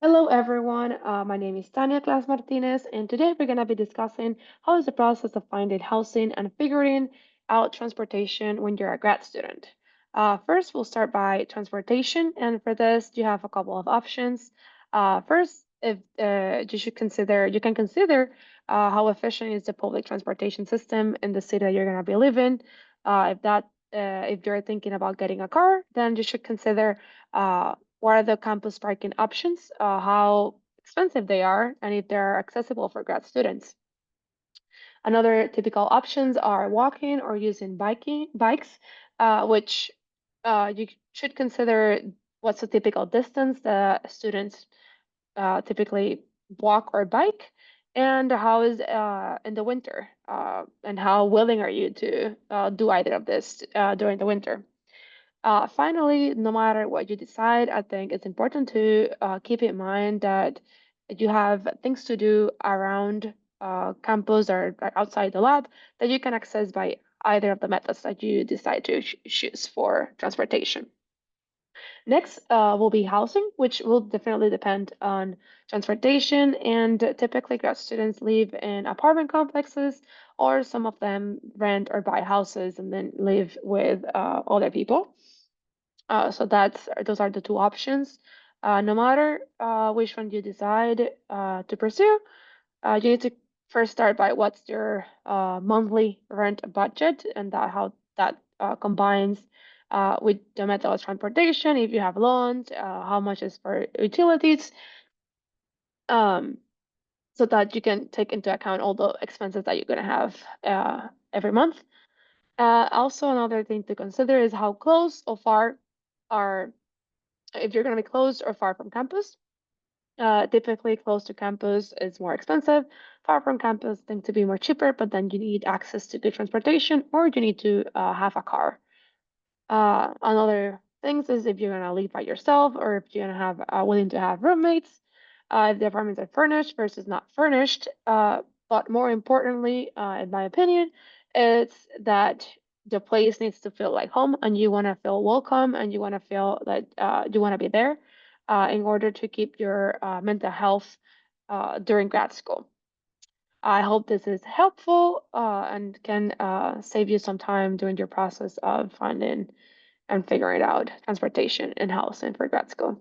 Hello, everyone. My name is Tania Martinez, and today we're going to be discussing how is the process of finding housing and figuring out transportation when you're a grad student. First, we'll start by transportation, and for this, you have a couple of options. First, if you can consider how efficient is the public transportation system in the city that you're going to be living. If you're thinking about getting a car, then you should consider what are the campus parking options, how expensive they are, and if they're accessible for grad students. Another typical options are walking or using bikes, which you should consider what's the typical distance the students typically walk or bike, and how is in the winter, and how willing are you to do either of this during the winter. Finally, no matter what you decide, I think it's important to keep in mind that you have things to do around campus or outside the lab that you can access by either of the methods that you decide to choose for transportation. Next will be housing, which will definitely depend on transportation, and typically grad students live in apartment complexes, or some of them rent or buy houses and then live with other people. So those are the two options. No matter which one you decide to pursue, you need to first start by what's your monthly rent budget, and that how that combines with the method of transportation. If you have loans, how much is for utilities, um, so that you can take into account all the expenses that you're gonna have every month. Also, another thing to consider is how close or far are if you're going to be close or far from campus. Typically, close to campus is more expensive. Far from campus tend to be more cheaper, but then you need access to good transportation, or you need to have a car. Another things is if you're going to live by yourself, or if you're going to have willing to have roommates. If the apartments are furnished versus not furnished. But more importantly, in my opinion, it's that the place needs to feel like home, and you want to feel welcome, and you want to feel that you want to be there in order to keep your mental health during grad school. I hope this is helpful and can save you some time during your process of finding and figuring out transportation and housing for grad school.